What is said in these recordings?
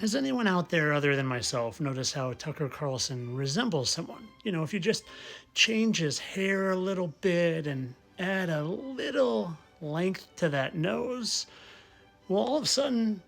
Has anyone out there other than myself noticed how Tucker Carlson resembles someone? You know, if you just change his hair a little bit and add a little length to that nose, well, all of a sudden,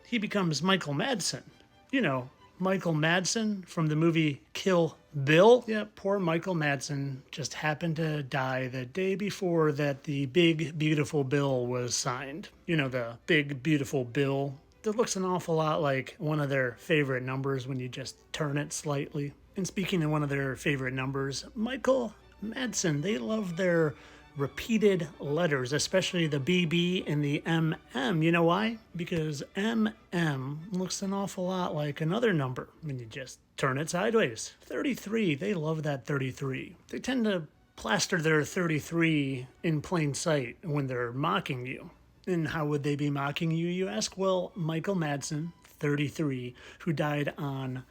he becomes Michael Madsen. You know, Michael Madsen from the movie Kill Bill. Yeah, poor Michael Madsen just happened to die the day before that the big, beautiful bill was signed. You know, the big, beautiful bill that looks an awful lot like one of their favorite numbers when you just turn it slightly. And speaking of one of their favorite numbers, Michael Madsen, they love their repeated letters, especially the BB and the MM. You know why? Because MM looks an awful lot like another number when you just turn it sideways. 33, they love that 33. They tend to plaster their 33 in plain sight when they're mocking you. And how would they be mocking you, you ask? Well, Michael Madsen, 33, who died on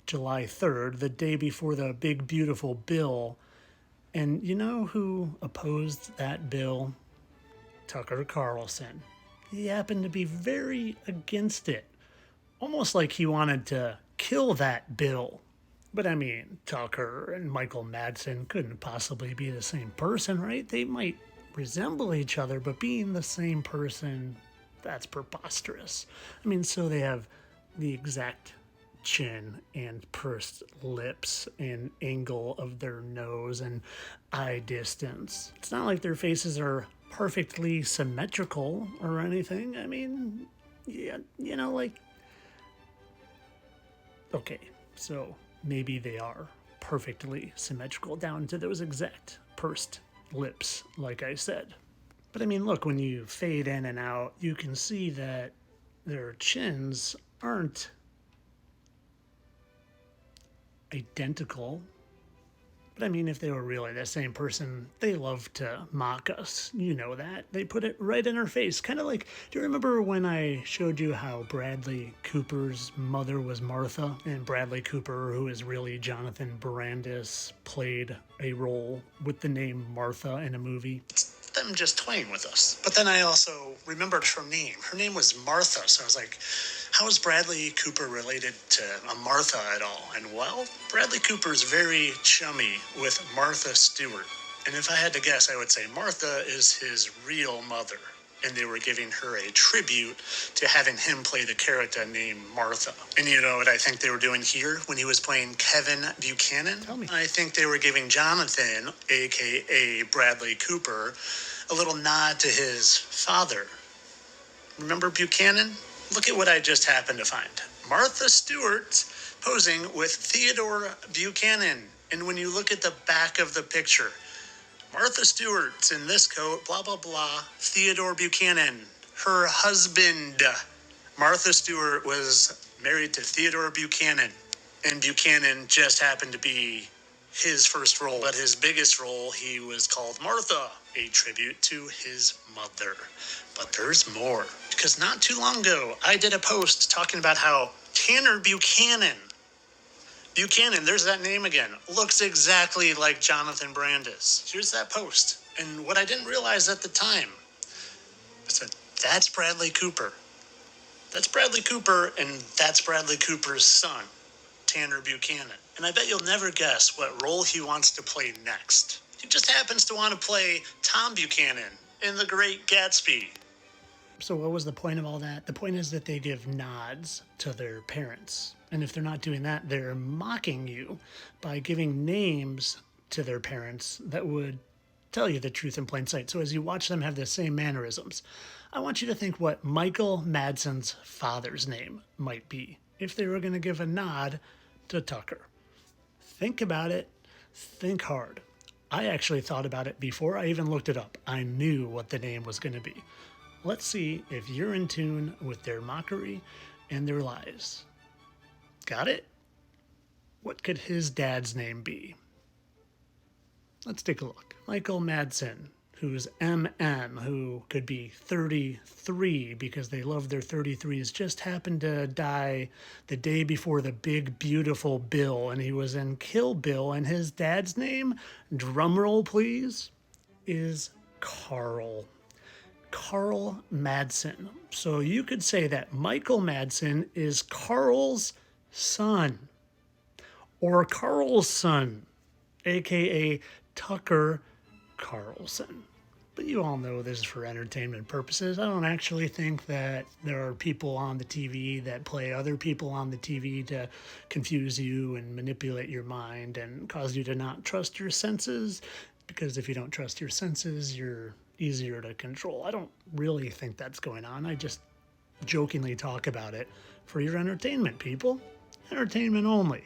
July 3rd, the day before the big, beautiful bill. And you know who opposed that bill? Tucker Carlson. He happened to be very against it. Almost like he wanted to kill that bill. But I mean, Tucker and Michael Madsen couldn't possibly be the same person, right? They might resemble each other, but being the same person, that's preposterous. I mean, so they have the exact chin and pursed lips and angle of their nose and eye distance. It's not like their faces are perfectly symmetrical or anything. I mean, yeah, you know, like, okay, so maybe they are perfectly symmetrical down to those exact pursed lips, like I said. But I mean, look, when you fade in and out, you can see that their chins aren't identical. But I mean, if they were really the same person, they love to mock us. You know that. They put it right in our face. Kind of like, do you remember when I showed you how Bradley Cooper's mother was Martha? And Bradley Cooper, who is really Jonathan Brandis, played a role with the name Martha in a movie? It's them just toying with us. But then I also remembered her name. Her name was Martha, so I was like, how is Bradley Cooper related to a Martha at all? And well, Bradley Cooper's very chummy with Martha Stewart. And if I had to guess, I would say Martha is his real mother. And they were giving her a tribute to having him play the character named Martha. And you know what I think they were doing here when he was playing Kevin Buchanan? Tell me. I think they were giving Jonathan, a.k.a. Bradley Cooper, a little nod to his father. Remember Buchanan? Look at what I just happened to find. Martha Stewart posing with Theodore Buchanan. And when you look at the back of the picture, Martha Stewart's in this coat, blah, blah, blah. Theodore Buchanan, her husband. Martha Stewart was married to Theodore Buchanan. And Buchanan just happened to be his first role. But his biggest role, he was called Martha, a tribute to his mother. But there's more. Because not too long ago, I did a post talking about how Tanner Buchanan, there's that name again, looks exactly like Jonathan Brandis. Here's that post. And what I didn't realize at the time, I said, that's Bradley Cooper. That's Bradley Cooper, and that's Bradley Cooper's son, Tanner Buchanan. And I bet you'll never guess what role he wants to play next. He just happens to want to play Tom Buchanan in The Great Gatsby. So what was the point of all that? The point is that they give nods to their parents. And if they're not doing that, they're mocking you by giving names to their parents that would tell you the truth in plain sight. So as you watch them have the same mannerisms, I want you to think what Michael Madsen's father's name might be if they were going to give a nod to Tucker. Think about it. Think hard. I actually thought about it before I even looked it up. I knew what the name was going to be. Let's see if you're in tune with their mockery and their lies. Got it? What could his dad's name be? Let's take a look. Michael Madsen, who's MM, who could be 33 because they love their 33s, just happened to die the day before the big, beautiful Bill, and he was in Kill Bill, and his dad's name, drumroll please, is Carl. Carl Madsen. So you could say that Michael Madsen is Carl's son, or Carl's son, aka Tucker Carlson. But you all know this is for entertainment purposes. I don't actually think that there are people on the TV that play other people on the TV to confuse you and manipulate your mind and cause you to not trust your senses. Because if you don't trust your senses, you're easier to control. I don't really think that's going on. I just jokingly talk about it for your entertainment, people. Entertainment only.